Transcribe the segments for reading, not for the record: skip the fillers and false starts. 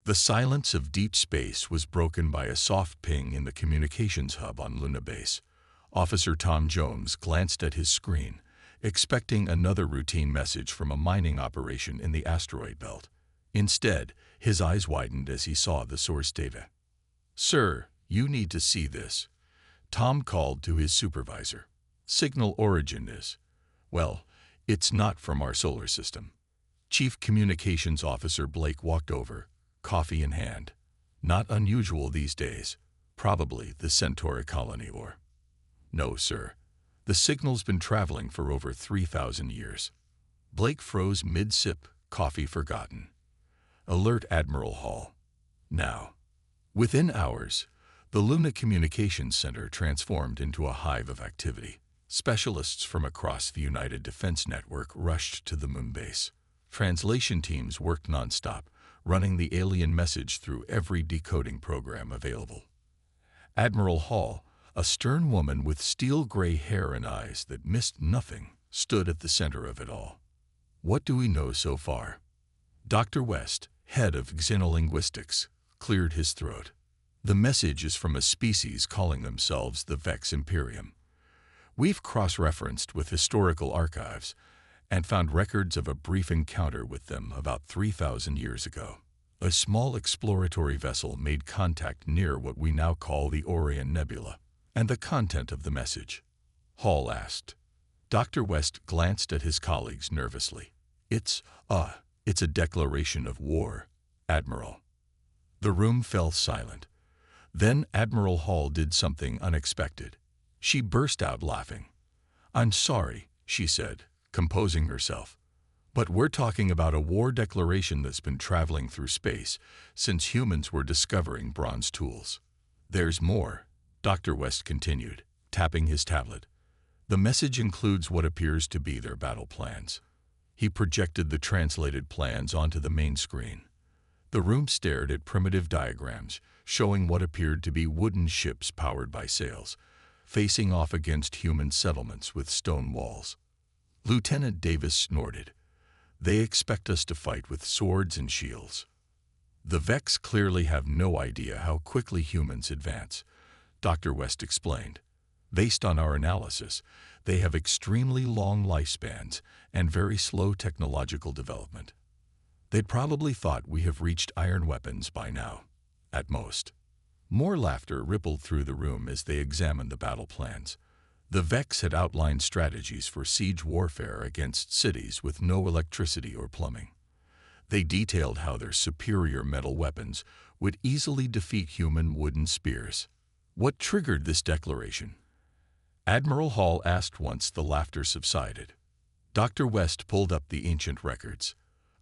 The silence of deep space was broken by a soft ping in the communications hub on Luna Base. Officer Tom Jones glanced at his screen, expecting another routine message from a mining operation in the asteroid belt. Instead, his eyes widened as he saw the source data. "Sir, you need to see this," Tom called to his supervisor. "Signal origin is, well, it's not from our solar system." Chief Communications Officer Blake walked over, coffee in hand. "Not unusual these days. Probably the Centauri colony or—" "No, sir. The signal's been traveling for over 3,000 years." Blake froze mid-sip, coffee forgotten. "Alert Admiral Hall. Now." Within hours, the Luna Communications Center transformed into a hive of activity. Specialists from across the United Defense Network rushed to the moon base. Translation teams worked nonstop, running the alien message through every decoding program available. Admiral Hall, a stern woman with steel-gray hair and eyes that missed nothing, stood at the center of it all. "What do we know so far?" Dr. West, head of xenolinguistics, cleared his throat. "The message is from a species calling themselves the Vex Imperium. We've cross-referenced with historical archives and found records of a brief encounter with them about 3,000 years ago. A small exploratory vessel made contact near what we now call the Orion Nebula." "And the content of the message?" Hall asked. Dr. West glanced at his colleagues nervously. It's a declaration of war, Admiral." The room fell silent. Then Admiral Hall did something unexpected. She burst out laughing. "I'm sorry," she said, composing herself, "but we're talking about a war declaration that's been traveling through space since humans were discovering bronze tools." "There's more," Dr. West continued, tapping his tablet. "The message includes what appears to be their battle plans." He projected the translated plans onto the main screen. The room stared at primitive diagrams showing what appeared to be wooden ships powered by sails, facing off against human settlements with stone walls. Lieutenant Davis snorted. "They expect us to fight with swords and shields." "The Vex clearly have no idea how quickly humans advance," Dr. West explained. "Based on our analysis, they have extremely long lifespans and very slow technological development. They'd probably thought we have reached iron weapons by now, at most." More laughter rippled through the room as they examined the battle plans. The Vex had outlined strategies for siege warfare against cities with no electricity or plumbing. They detailed how their superior metal weapons would easily defeat human wooden spears. "What triggered this declaration?" Admiral Hall asked once the laughter subsided. Dr. West pulled up the ancient records.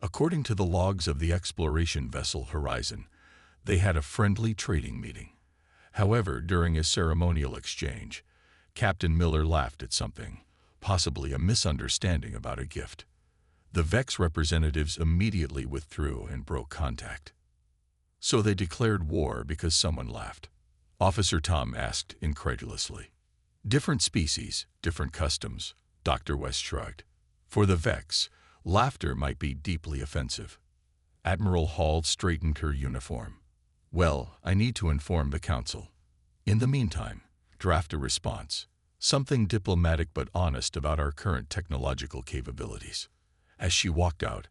According to the logs of the exploration vessel Horizon, they had a friendly trading meeting. However, during a ceremonial exchange, Captain Miller laughed at something, possibly a misunderstanding about a gift. The Vex representatives immediately withdrew and broke contact. "So they declared war because someone laughed?" Officer Tom asked incredulously. "Different species, different customs," Dr. West shrugged. "For the Vex, laughter might be deeply offensive." Admiral Hall straightened her uniform. "Well, I need to inform the Council. In the meantime, draft a response, something diplomatic but honest about our current technological capabilities." As she walked out,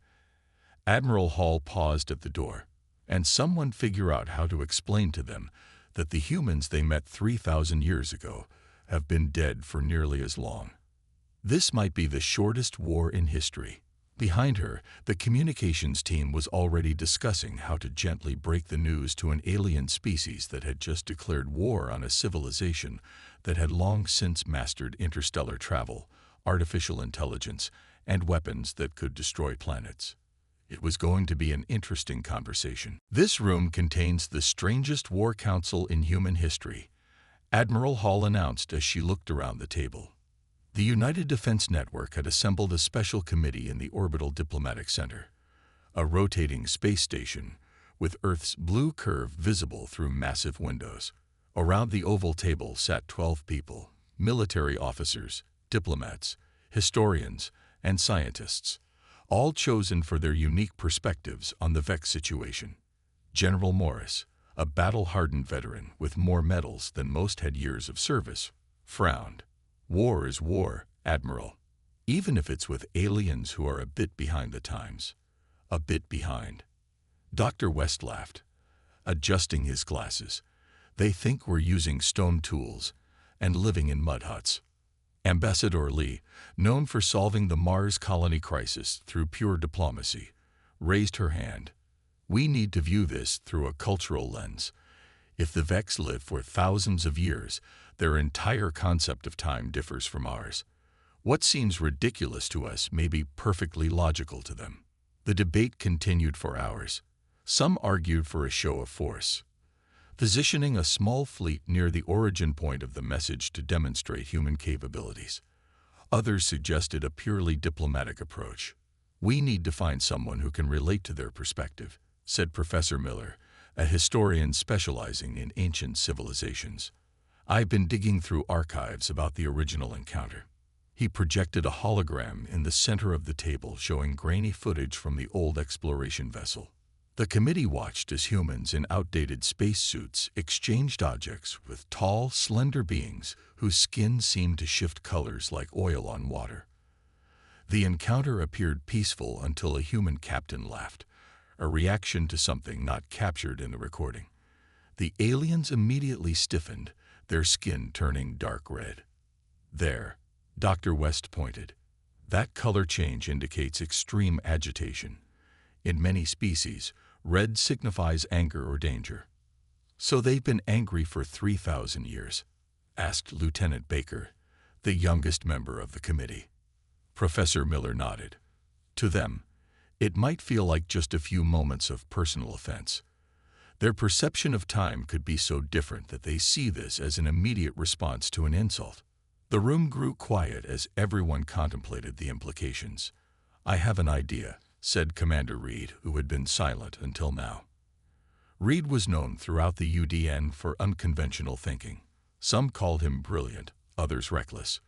Admiral Hall paused at the door. "And someone figure out how to explain to them that the humans they met 3,000 years ago have been dead for nearly as long. This might be the shortest war in history." Behind her, the communications team was already discussing how to gently break the news to an alien species that had just declared war on a civilization that had long since mastered interstellar travel, artificial intelligence, and weapons that could destroy planets. It was going to be an interesting conversation. "This room contains the strangest war council in human history," Admiral Hall announced as she looked around the table. The United Defense Network had assembled a special committee in the Orbital Diplomatic Center, a rotating space station with Earth's blue curve visible through massive windows. Around the oval table sat 12 people, military officers, diplomats, historians, and scientists, all chosen for their unique perspectives on the Vex situation. General Morris, a battle-hardened veteran with more medals than most had years of service, frowned. War is war, Admiral. Even if it's with aliens who are a bit behind the times. A bit behind. Dr. West laughed, adjusting his glasses. They think we're using stone tools and living in mud huts. Ambassador Lee, known for solving the Mars colony crisis through pure diplomacy, raised her hand. We need to view this through a cultural lens. If the Vex live for thousands of years, their entire concept of time differs from ours. What seems ridiculous to us may be perfectly logical to them. The debate continued for hours. Some argued for a show of force, positioning a small fleet near the origin point of the message to demonstrate human capabilities. Others suggested a purely diplomatic approach. We need to find someone who can relate to their perspective, said Professor Miller, a historian specializing in ancient civilizations. I've been digging through archives about the original encounter. He projected a hologram in the center of the table showing grainy footage from the old exploration vessel. The committee watched as humans in outdated spacesuits exchanged objects with tall, slender beings whose skin seemed to shift colors like oil on water. The encounter appeared peaceful until a human captain laughed, a reaction to something not captured in the recording. The aliens immediately stiffened, their skin turning dark red. There, Dr. West pointed. That color change indicates extreme agitation. In many species, red signifies anger or danger. So they've been angry for 3,000 years? Asked Lieutenant Baker, the youngest member of the committee. Professor Miller nodded. To them, it might feel like just a few moments of personal offense. Their perception of time could be so different that they see this as an immediate response to an insult. The room grew quiet as everyone contemplated the implications. I have an idea, said Commander Reed, who had been silent until now. Reed was known throughout the UDN for unconventional thinking. Some called him brilliant, others reckless.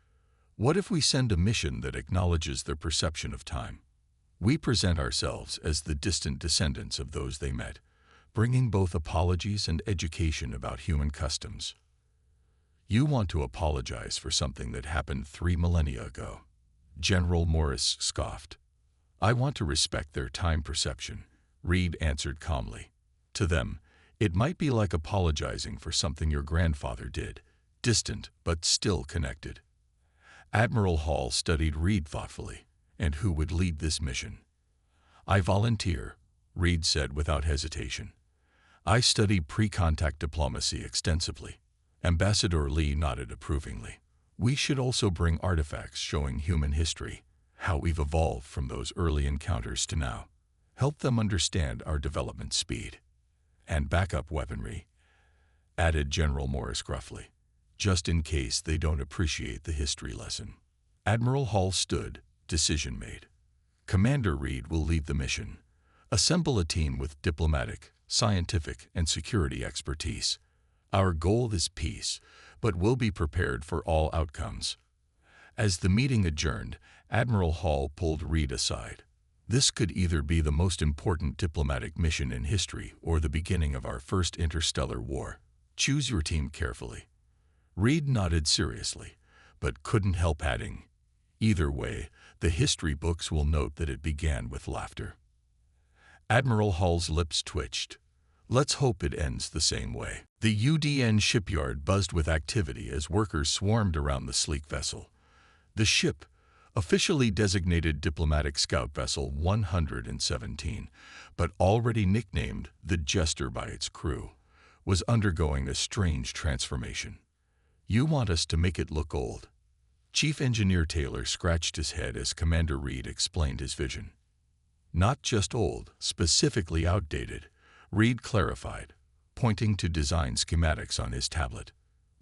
What if we send a mission that acknowledges their perception of time? We present ourselves as the distant descendants of those they met, bringing both apologies and education about human customs. You want to apologize for something that happened 3 millennia ago. General Morris scoffed. I want to respect their time perception, Reed answered calmly. To them, it might be like apologizing for something your grandfather did, distant but still connected. Admiral Hall studied Reed thoughtfully. And who would lead this mission? I volunteer, Reed said without hesitation. I study pre-contact diplomacy extensively. Ambassador Lee nodded approvingly. We should also bring artifacts showing human history, how we've evolved from those early encounters to now. Help them understand our development speed. And backup weaponry, added General Morris gruffly, just in case they don't appreciate the history lesson. Admiral Hall stood, decision made. Commander Reed will lead the mission. Assemble a team with diplomatic, scientific, and security expertise. Our goal is peace, but we'll be prepared for all outcomes. As the meeting adjourned, Admiral Hall pulled Reed aside. This could either be the most important diplomatic mission in history or the beginning of our first interstellar war. Choose your team carefully. Reed nodded seriously, but couldn't help adding, either way, the history books will note that it began with laughter. Admiral Hall's lips twitched. Let's hope it ends the same way. The UDN shipyard buzzed with activity as workers swarmed around the sleek vessel. The ship, officially designated Diplomatic Scout Vessel 117, but already nicknamed the Jester by its crew, was undergoing a strange transformation. You want us to make it look old? Chief Engineer Taylor scratched his head as Commander Reed explained his vision. Not just old, specifically outdated, Reed clarified, pointing to design schematics on his tablet.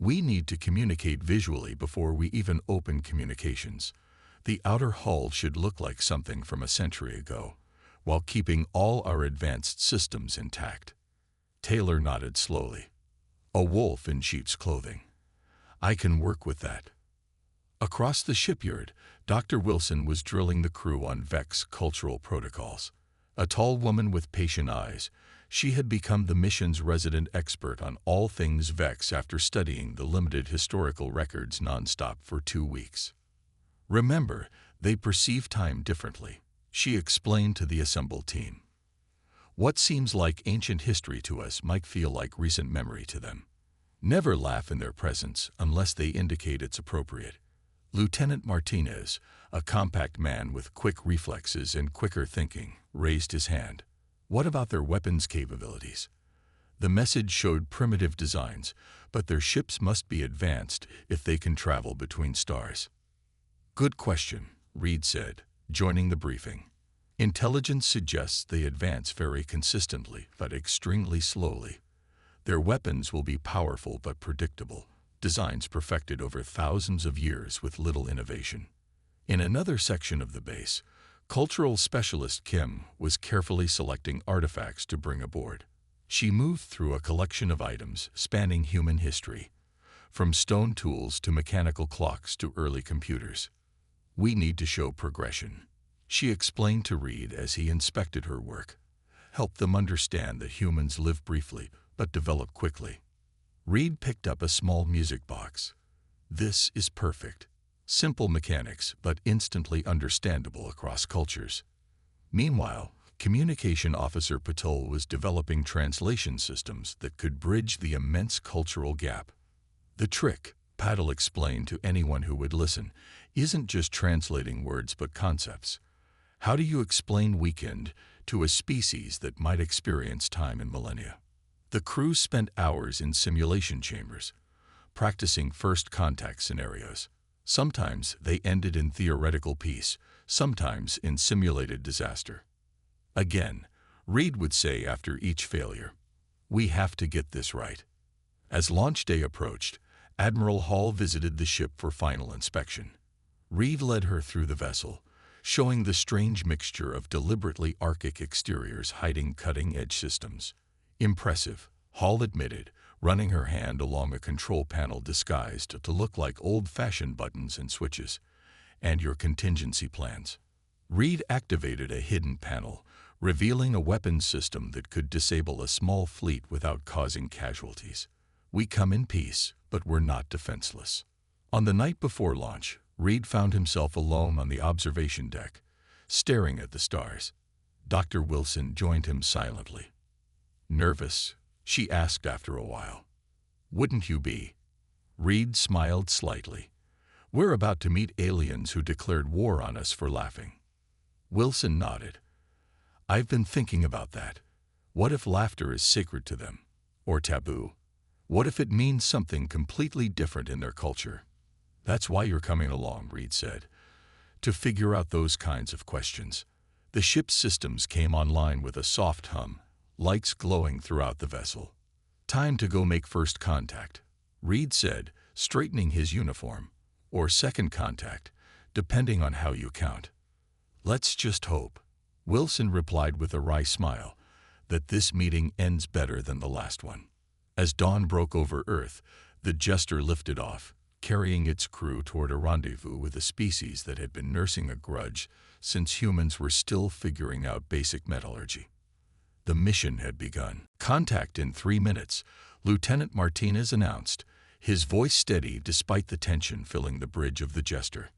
We need to communicate visually before we even open communications. The outer hull should look like something from a century ago, while keeping all our advanced systems intact. Taylor nodded slowly. A wolf in sheep's clothing. I can work with that. Across the shipyard, Dr. Wilson was drilling the crew on Vex cultural protocols. A tall woman with patient eyes, She had become the mission's resident expert on all things Vex after studying the limited historical records nonstop for 2 weeks. Remember, they perceive time differently, she explained to the assembled team. What seems like ancient history to us might feel like recent memory to them. Never laugh in their presence unless they indicate it's appropriate. Lieutenant Martinez, a compact man with quick reflexes and quicker thinking, raised his hand. What about their weapons capabilities? The message showed primitive designs, but their ships must be advanced if they can travel between stars. Good question, Reed said, joining the briefing. Intelligence suggests they advance very consistently, but extremely slowly. Their weapons will be powerful but predictable, designs perfected over thousands of years with little innovation. In another section of the base, cultural specialist Kim was carefully selecting artifacts to bring aboard. She moved through a collection of items spanning human history, from stone tools to mechanical clocks to early computers. We need to show progression, she explained to Reed as he inspected her work. Help them understand that humans live briefly but develop quickly. Reed picked up a small music box. This is perfect. Simple mechanics, but instantly understandable across cultures. Meanwhile, Communication Officer Patel was developing translation systems that could bridge the immense cultural gap. The trick, Patel explained to anyone who would listen, isn't just translating words but concepts. How do you explain weekend to a species that might experience time in millennia? The crew spent hours in simulation chambers, practicing first contact scenarios. Sometimes they ended in theoretical peace, sometimes in simulated disaster. Again, Reed would say after each failure, "We have to get this right." As launch day approached, Admiral Hall visited the ship for final inspection. Reed led her through the vessel, showing the strange mixture of deliberately Arctic exteriors hiding cutting-edge systems. Impressive, Hall admitted, running her hand along a control panel disguised to look like old-fashioned buttons and switches. And your contingency plans. Reed activated a hidden panel, revealing a weapons system that could disable a small fleet without causing casualties. We come in peace, but we're not defenseless. On the night before launch, Reed found himself alone on the observation deck, staring at the stars. Dr. Wilson joined him silently. "Nervous?" she asked after a while. "Wouldn't you be?" Reed smiled slightly. "We're about to meet aliens who declared war on us for laughing." Wilson nodded. "I've been thinking about that. What if laughter is sacred to them? Or taboo? What if it means something completely different in their culture?" "That's why you're coming along," Reed said. "To figure out those kinds of questions." The ship's systems came online with a soft hum, lights glowing throughout the vessel. "Time to go make first contact," Reed said, straightening his uniform. "Or second contact, depending on how you count." "Let's just hope," Wilson replied with a wry smile, "that this meeting ends better than the last one." As dawn broke over Earth, the Jester lifted off, carrying its crew toward a rendezvous with a species that had been nursing a grudge since humans were still figuring out basic metallurgy. The mission had begun. "Contact in 3 minutes," Lieutenant Martinez announced, his voice steady despite the tension filling the bridge of the Jester.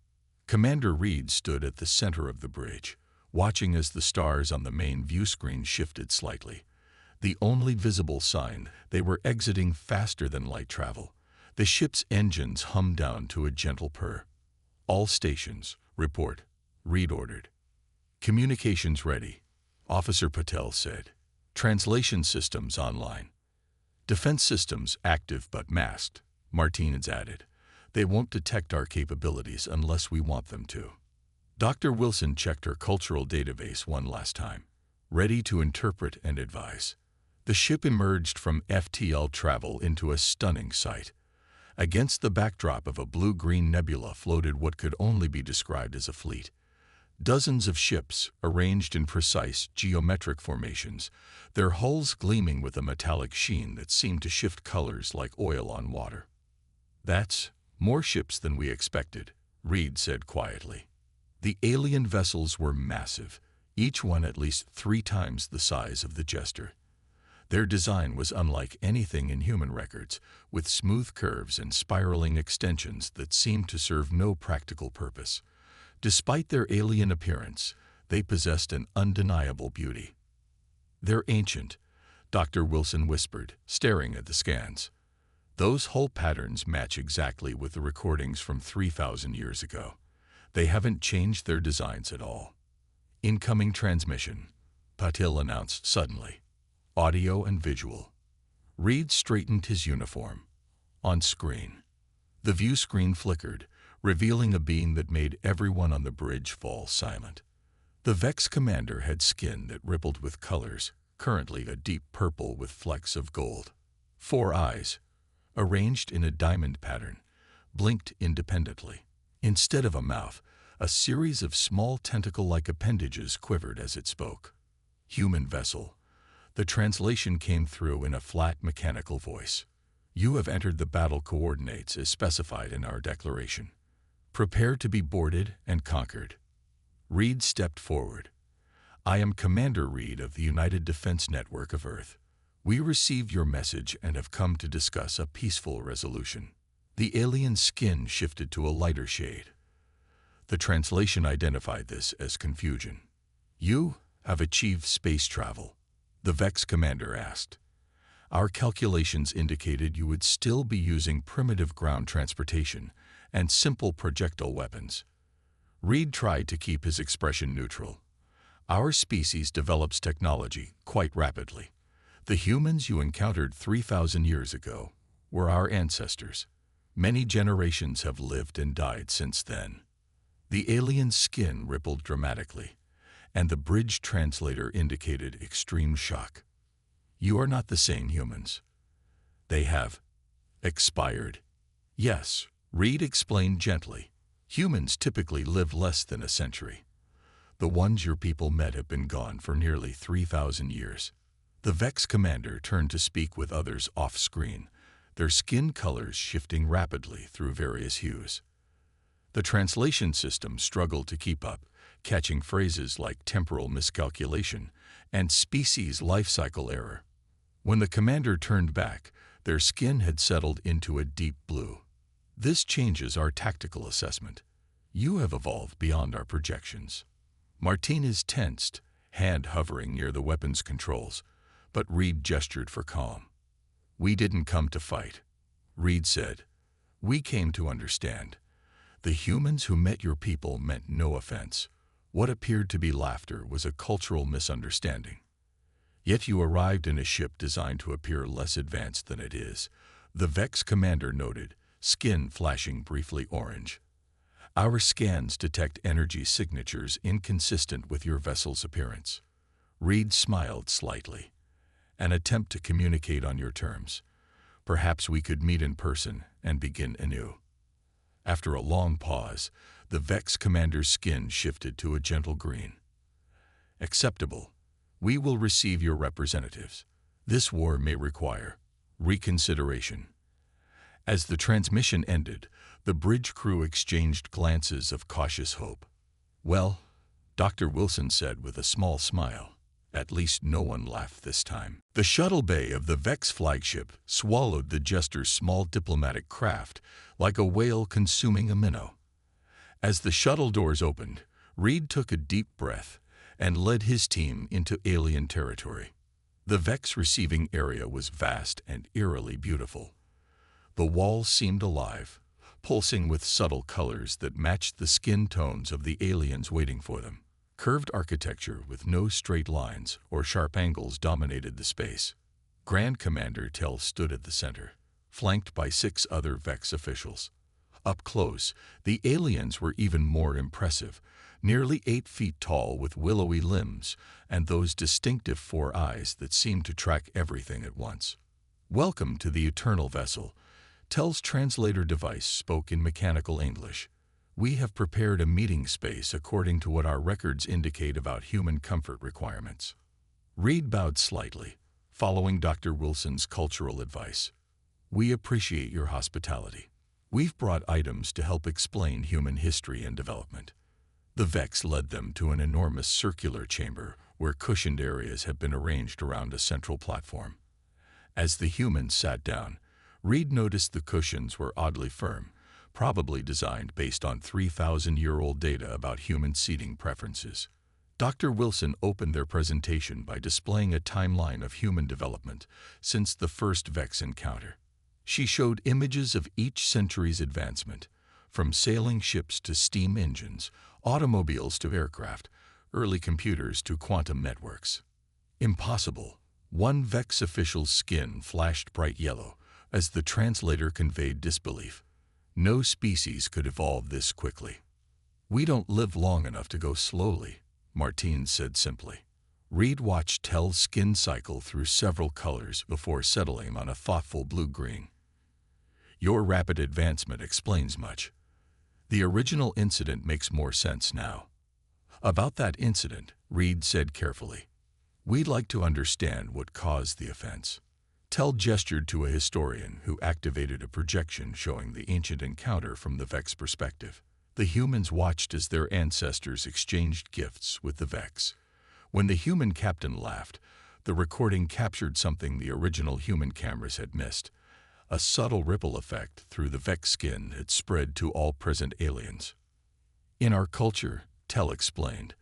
Commander Reed stood at the center of the bridge, watching as the stars on the main view screen shifted slightly. The only visible sign they were exiting faster than light travel. The ship's engines hummed down to a gentle purr. "All stations, report," Reed ordered. "Communications ready," Officer Patel said. "Translation systems online. Defense systems active but masked," Martinez added. "They won't detect our capabilities unless we want them to." Dr. Wilson checked her cultural database one last time, ready to interpret and advise. The ship emerged from FTL travel into a stunning sight. Against the backdrop of a blue-green nebula floated what could only be described as a fleet. Dozens of ships, arranged in precise geometric formations, their hulls gleaming with a metallic sheen that seemed to shift colors like oil on water. "That's more ships than we expected," Reed said quietly. The alien vessels were massive, each one at least 3 times the size of the Jester. Their design was unlike anything in human records, with smooth curves and spiraling extensions that seemed to serve no practical purpose. Despite their alien appearance, they possessed an undeniable beauty. "They're ancient," Dr. Wilson whispered, staring at the scans. "Those hull patterns match exactly with the recordings from 3,000 years ago. They haven't changed their designs at all." "Incoming transmission," Patil announced suddenly. "Audio and visual." Reed straightened his uniform. On screen. The view screen flickered, revealing a being that made everyone on the bridge fall silent. The Vex commander had skin that rippled with colors, currently a deep purple with flecks of gold. 4 eyes, arranged in a diamond pattern, blinked independently. Instead of a mouth, a series of small tentacle-like appendages quivered as it spoke. "Human vessel." The translation came through in a flat mechanical voice. "You have entered the battle coordinates as specified in our declaration. Prepare to be boarded and conquered." Reed stepped forward. "I am Commander Reed of the United Defense Network of Earth. We received your message and have come to discuss a peaceful resolution." The alien's skin shifted to a lighter shade. The translation identified this as confusion. "You have achieved space travel?" the Vex commander asked. "Our calculations indicated you would still be using primitive ground transportation and simple projectile weapons." Reed tried to keep his expression neutral. "Our species develops technology quite rapidly. The humans you encountered 3,000 years ago were our ancestors. Many generations have lived and died since then." The alien's skin rippled dramatically, and the bridge translator indicated extreme shock. "You are not the same humans. They have expired." "Yes," Reed explained gently. "Humans typically live less than a century. The ones your people met have been gone for nearly 3,000 years." The Vex commander turned to speak with others off-screen, their skin colors shifting rapidly through various hues. The translation system struggled to keep up, catching phrases like temporal miscalculation and species life cycle error. When the commander turned back, their skin had settled into a deep blue. "This changes our tactical assessment. You have evolved beyond our projections." Martinez tensed, hand hovering near the weapon's controls, but Reed gestured for calm. "We didn't come to fight," Reed said. "We came to understand. The humans who met your people meant no offense. What appeared to be laughter was a cultural misunderstanding. Yet you arrived in a ship designed to appear less advanced than it is," the Vex commander noted, skin flashing briefly orange. "Our scans detect energy signatures inconsistent with your vessel's appearance." Reed smiled slightly. "An attempt to communicate on your terms. Perhaps we could meet in person and begin anew." After a long pause, the Vex commander's skin shifted to a gentle green. "Acceptable. We will receive your representatives. This war may require reconsideration." As the transmission ended, the bridge crew exchanged glances of cautious hope. "Well," Dr. Wilson said with a small smile, "at least no one laughed this time." The shuttle bay of the Vex flagship swallowed the jester's small diplomatic craft like a whale consuming a minnow. As the shuttle doors opened, Reed took a deep breath and led his team into alien territory. The Vex receiving area was vast and eerily beautiful. The walls seemed alive, pulsing with subtle colors that matched the skin tones of the aliens waiting for them. Curved architecture with no straight lines or sharp angles dominated the space. Grand Commander Tell stood at the center, flanked by 6 other Vex officials. Up close, the aliens were even more impressive, nearly 8 feet tall with willowy limbs and those distinctive 4 eyes that seemed to track everything at once. "Welcome to the Eternal Vessel," Tell's translator device spoke in mechanical English. "We have prepared a meeting space according to what our records indicate about human comfort requirements." Reed bowed slightly, following Dr. Wilson's cultural advice. "We appreciate your hospitality. We've brought items to help explain human history and development." The Vex led them to an enormous circular chamber where cushioned areas had been arranged around a central platform. As the humans sat down, Reed noticed the cushions were oddly firm, probably designed based on 3,000-year-old data about human seating preferences. Dr. Wilson opened their presentation by displaying a timeline of human development since the first Vex encounter. She showed images of each century's advancement, from sailing ships to steam engines, automobiles to aircraft, early computers to quantum networks. Impossible. One Vex official's skin flashed bright yellow as the translator conveyed disbelief. No species could evolve this quickly. We don't live long enough to go slowly, Martine said simply. Reed watched Tell's skin cycle through several colors before settling on a thoughtful blue-green. Your rapid advancement explains much. The original incident makes more sense now. About that incident, Reed said carefully, we'd like to understand what caused the offense. Tell gestured to a historian who activated a projection showing the ancient encounter from the Vex perspective. The humans watched as their ancestors exchanged gifts with the Vex. When the human captain laughed, the recording captured something the original human cameras had missed. A subtle ripple effect through the Vex skin had spread to all present aliens. In our culture, Tell explained,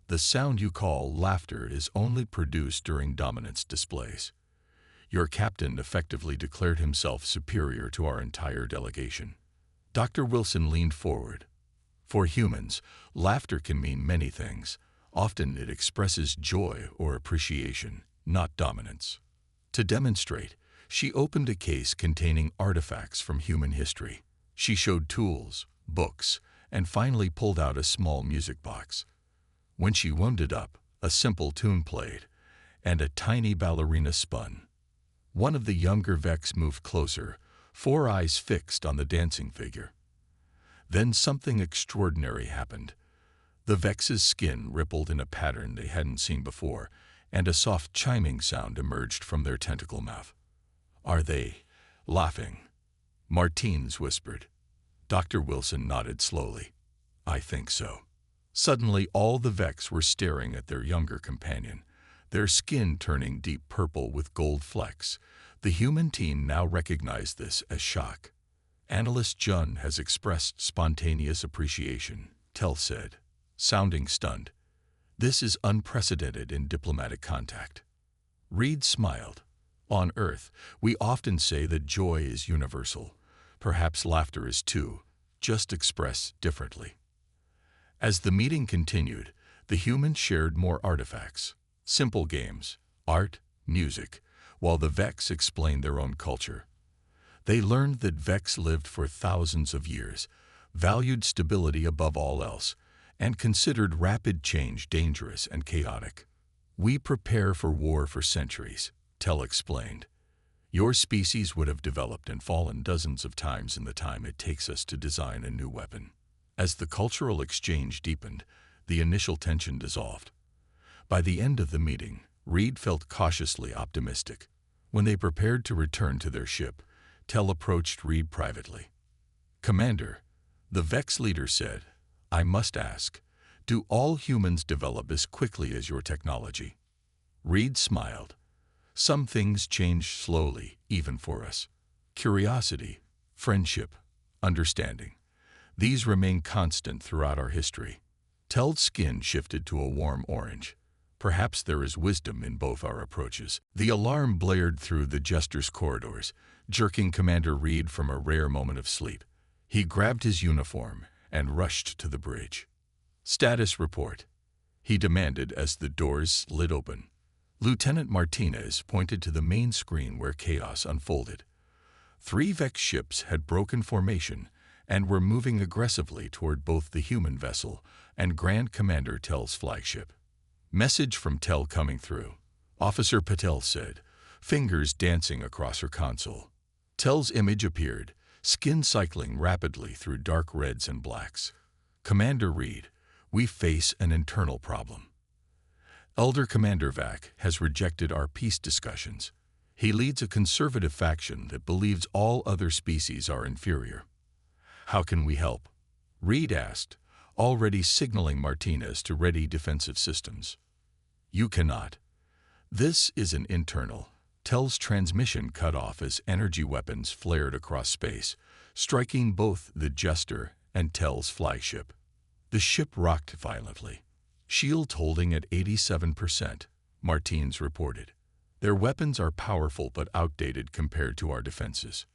the sound you call laughter is only produced during dominance displays. Your captain effectively declared himself superior to our entire delegation. Dr. Wilson leaned forward. For humans, laughter can mean many things. Often it expresses joy or appreciation, not dominance. To demonstrate, she opened a case containing artifacts from human history. She showed tools, books, and finally pulled out a small music box. When she wound it up, a simple tune played, and a tiny ballerina spun. One of the younger Vex moved closer, 4 eyes fixed on the dancing figure. Then something extraordinary happened. The Vex's skin rippled in a pattern they hadn't seen before, and a soft chiming sound emerged from their tentacle mouth. Are they laughing? Martines whispered. Dr. Wilson nodded slowly. I think so. Suddenly all the Vex were staring at their younger companion, their skin turning deep purple with gold flecks. The human team now recognized this as shock. Analyst Jun has expressed spontaneous appreciation, Tell said, sounding stunned. This is unprecedented in diplomatic contact. Reed smiled. On Earth, we often say that joy is universal. Perhaps laughter is too, just expressed differently. As the meeting continued, the humans shared more artifacts, simple games, art, music, while the Vex explained their own culture. They learned that Vex lived for thousands of years, valued stability above all else, and considered rapid change dangerous and chaotic. We prepare for war for centuries, Tell explained. Your species would have developed and fallen dozens of times in the time it takes us to design a new weapon. As the cultural exchange deepened, the initial tension dissolved. By the end of the meeting, Reed felt cautiously optimistic. When they prepared to return to their ship, Tell approached Reed privately. Commander, the Vex leader said, I must ask, do all humans develop as quickly as your technology? Reed smiled. Some things change slowly, even for us. Curiosity, friendship, understanding. These remain constant throughout our history. Tell's skin shifted to a warm orange. Perhaps there is wisdom in both our approaches. The alarm blared through the Jester's corridors, jerking Commander Reed from a rare moment of sleep. He grabbed his uniform and rushed to the bridge. Status report, he demanded as the doors slid open. Lieutenant Martinez pointed to the main screen where chaos unfolded. 3 Vex ships had broken formation and were moving aggressively toward both the human vessel and Grand Commander Tell's flagship. Message from Tell coming through, Officer Patel said, fingers dancing across her console. Tell's image appeared, skin cycling rapidly through dark reds and blacks. Commander Reed, we face an internal problem. Elder Commander Vac has rejected our peace discussions. He leads a conservative faction that believes all other species are inferior. How can we help? Reed asked, already signaling Martinez to ready defensive systems. You cannot. This is an internal. Tell's transmission cut off as energy weapons flared across space, striking both the Jester and Tell's flagship. The ship rocked violently. Shield holding at 87%, Martins reported. Their weapons are powerful but outdated compared to our defenses.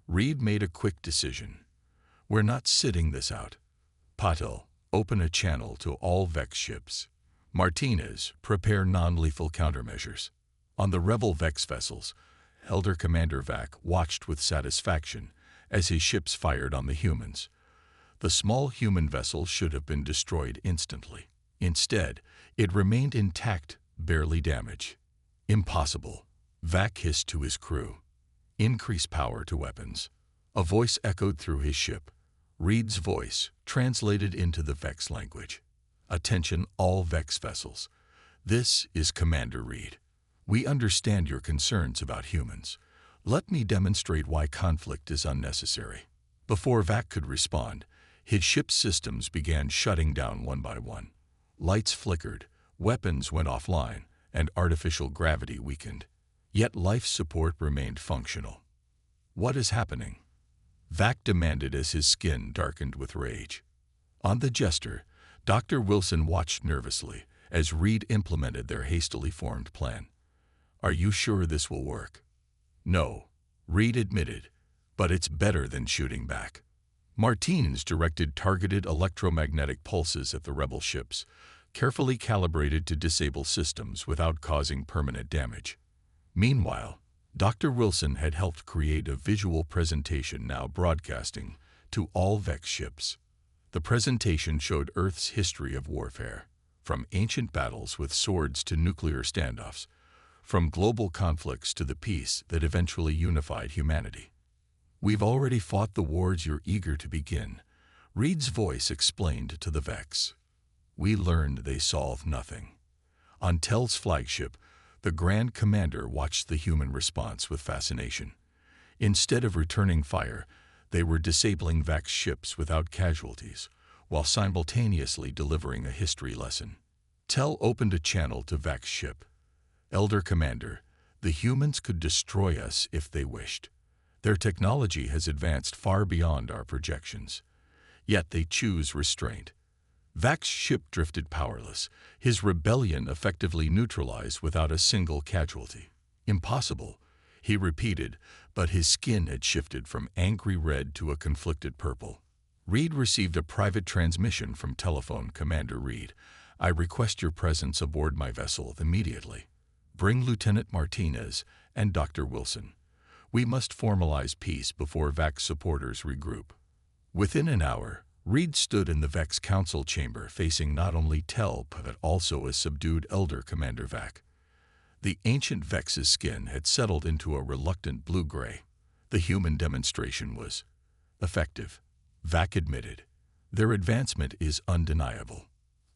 Reed made a quick decision. We're not sitting this out. Patel, open a channel to all Vex ships. Martinez, prepare non-lethal countermeasures. On the rebel Vex vessels, Elder Commander Vac watched with satisfaction as his ships fired on the humans. The small human vessel should have been destroyed instantly. Instead, it remained intact, barely damaged. Impossible, Vac hissed to his crew. Increase power to weapons. A voice echoed through his ship. Reed's voice, translated into the Vex language. Attention all Vex vessels. This is Commander Reed. We understand your concerns about humans. Let me demonstrate why conflict is unnecessary. Before Vac could respond, his ship's systems began shutting down one by one. Lights flickered, weapons went offline, and artificial gravity weakened. Yet life support remained functional. What is happening? Vac demanded as his skin darkened with rage. On the Jester, Dr. Wilson watched nervously as Reed implemented their hastily formed plan. Are you sure this will work? No, Reed admitted, but it's better than shooting back. Martins directed targeted electromagnetic pulses at the rebel ships, carefully calibrated to disable systems without causing permanent damage. Meanwhile, Dr. Wilson had helped create a visual presentation now broadcasting to all Vex ships. The presentation showed Earth's history of warfare, from ancient battles with swords to nuclear standoffs, from global conflicts to the peace that eventually unified humanity. We've already fought the wars you're eager to begin, Reed's voice explained to the Vex. We learned they solve nothing. On Tell's flagship, the Grand Commander watched the human response with fascination. Instead of returning fire, they were disabling Vex ships without casualties, while simultaneously delivering a history lesson. Tell opened a channel to Vex ship. Elder Commander, the humans could destroy us if they wished. Their technology has advanced far beyond our projections. Yet they choose restraint. Vac's ship drifted powerless, his rebellion effectively neutralized without a single casualty. Impossible, he repeated, but his skin had shifted from angry red to a conflicted purple. Reed received a private transmission from Telephone Commander Reed. I request your presence aboard my vessel immediately. Bring Lieutenant Martinez and Dr. Wilson. We must formalize peace before Vac supporters regroup. Within an hour, Reed stood in the Vex Council chamber facing not only Tell but also a subdued Elder Commander Vac. The ancient Vex's skin had settled into a reluctant blue-gray. The human demonstration was effective, Vac admitted. Their advancement is undeniable.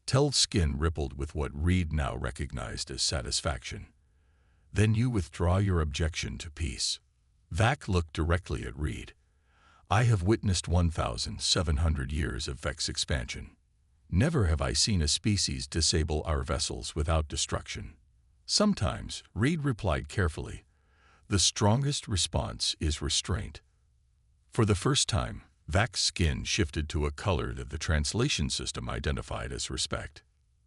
Tell's skin rippled with what Reed now recognized as satisfaction. Then you withdraw your objection to peace. Vac looked directly at Reed. I have witnessed 1,700 years of Vex expansion. Never have I seen a species disable our vessels without destruction. Sometimes, Reed replied carefully, the strongest response is restraint. For the first time, Vac's skin shifted to a color that the translation system identified as respect.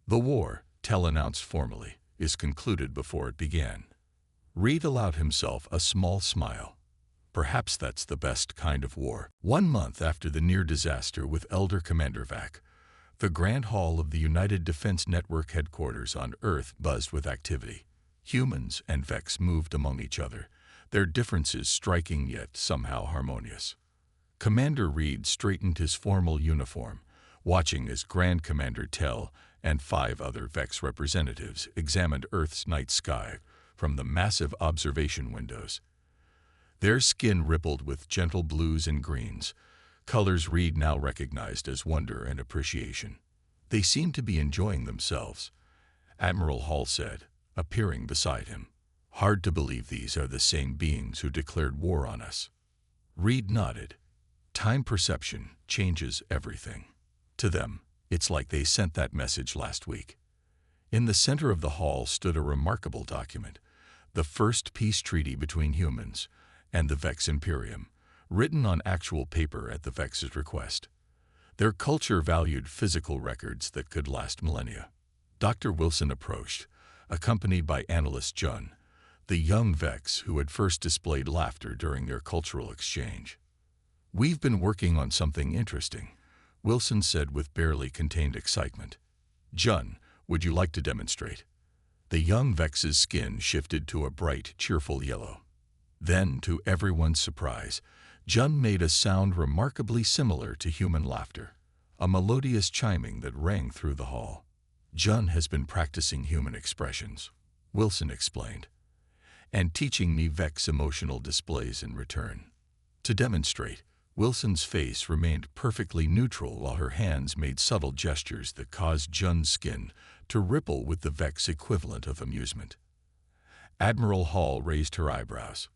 The war, Tell announced formally, is concluded before it began. Reed allowed himself a small smile. Perhaps that's the best kind of war. 1 month after the near disaster with Elder Commander Vac, the Grand Hall of the United Defense Network headquarters on Earth buzzed with activity. Humans and Vex moved among each other, their differences striking yet somehow harmonious. Commander Reed straightened his formal uniform, watching as Grand Commander Tell and 5 other Vex representatives examined Earth's night sky from the massive observation windows. Their skin rippled with gentle blues and greens, colors Reed now recognized as wonder and appreciation. They seemed to be enjoying themselves, Admiral Hall said, appearing beside him. Hard to believe these are the same beings who declared war on us. Reed nodded. Time perception changes everything. To them, It's like they sent that message last week. In the center of the hall stood a remarkable document, the first peace treaty between humans and the Vex Imperium, written on actual paper at the Vex's request. Their culture valued physical records that could last millennia. Dr. Wilson approached, accompanied by analyst Jun, the young Vex who had first displayed laughter during their cultural exchange. "We've been working on something interesting," Wilson said with barely contained excitement. "Jun, would you like to demonstrate?" The young Vex's skin shifted to a bright, cheerful yellow. Then, to everyone's surprise, Jun made a sound remarkably similar to human laughter, a melodious chiming that rang through the hall. "Jun has been practicing human expressions," Wilson explained, "and teaching me Vex emotional displays in return." To demonstrate, Wilson's face remained perfectly neutral while her hands made subtle gestures that caused Jun's skin to ripple with the Vex equivalent of amusement. Admiral Hall raised her eyebrows.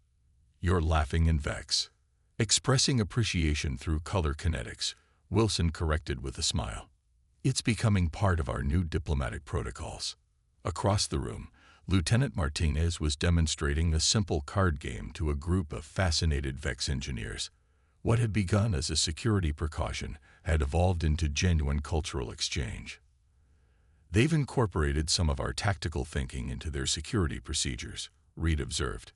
"You're laughing in Vex." Expressing appreciation through color kinetics, Wilson corrected with a smile. "It's becoming part of our new diplomatic protocols." Across the room, Lieutenant Martinez was demonstrating a simple card game to a group of fascinated Vex engineers. What had begun as a security precaution had evolved into genuine cultural exchange. "They've incorporated some of our tactical thinking into their security procedures," Reed observed,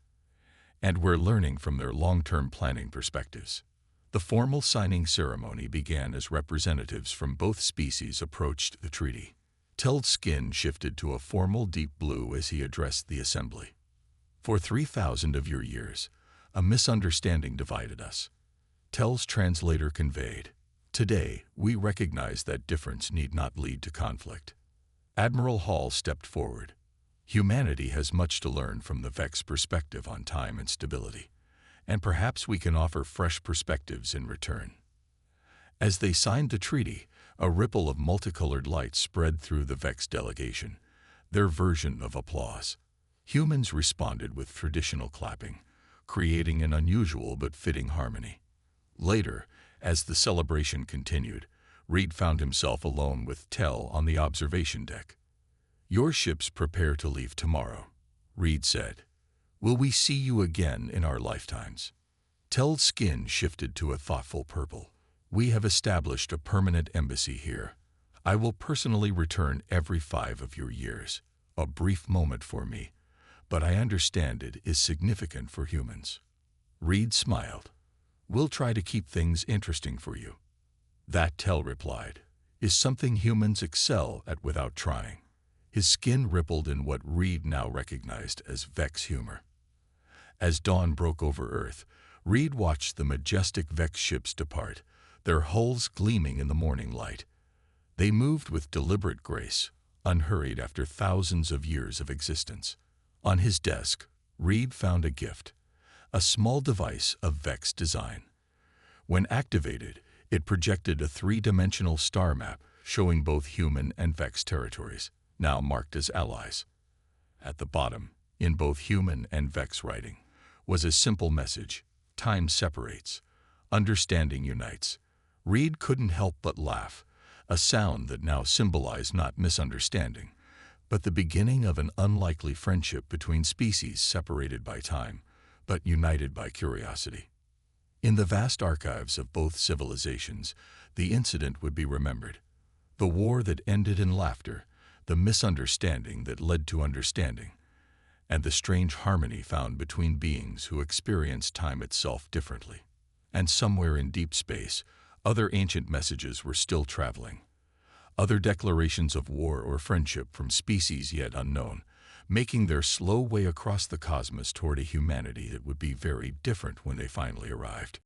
"and we're learning from their long-term planning perspectives." The formal signing ceremony began as representatives from both species approached the treaty. Tell's skin shifted to a formal deep blue as he addressed the assembly. "For 3,000 of your years, a misunderstanding divided us," Tell's translator conveyed. "Today, we recognize that difference need not lead to conflict." Admiral Hall stepped forward. "Humanity has much to learn from the Vex perspective on time and stability, and perhaps we can offer fresh perspectives in return." As they signed the treaty, a ripple of multicolored light spread through the Vex delegation, their version of applause. Humans responded with traditional clapping, creating an unusual but fitting harmony. Later, as the celebration continued, Reed found himself alone with Tell on the observation deck. "Your ships prepare to leave tomorrow," Reed said. "Will we see you again in our lifetimes?" Tell's skin shifted to a thoughtful purple. "We have established a permanent embassy here. I will personally return every 5 of your years. A brief moment for me, but I understand it is significant for humans." Reed smiled. "We'll try to keep things interesting for you." "That," Tell replied, "is something humans excel at without trying." His skin rippled in what Reed now recognized as Vex humor. As dawn broke over Earth, Reed watched the majestic Vex ships depart, their hulls gleaming in the morning light. They moved with deliberate grace, unhurried after thousands of years of existence. On his desk, Reed found a gift, a small device of Vex design. When activated, it projected a 3-dimensional star map showing both human and Vex territories, now marked as allies. At the bottom, in both human and Vex writing, was a simple message: "Time separates, understanding unites." Reed couldn't help but laugh, a sound that now symbolized not misunderstanding, but the beginning of an unlikely friendship between species separated by time, but united by curiosity. In the vast archives of both civilizations, the incident would be remembered. The war that ended in laughter, the misunderstanding that led to understanding, and the strange harmony found between beings who experienced time itself differently. And somewhere in deep space, other ancient messages were still traveling. Other declarations of war or friendship from species yet unknown, making their slow way across the cosmos toward a humanity that would be very different when they finally arrived.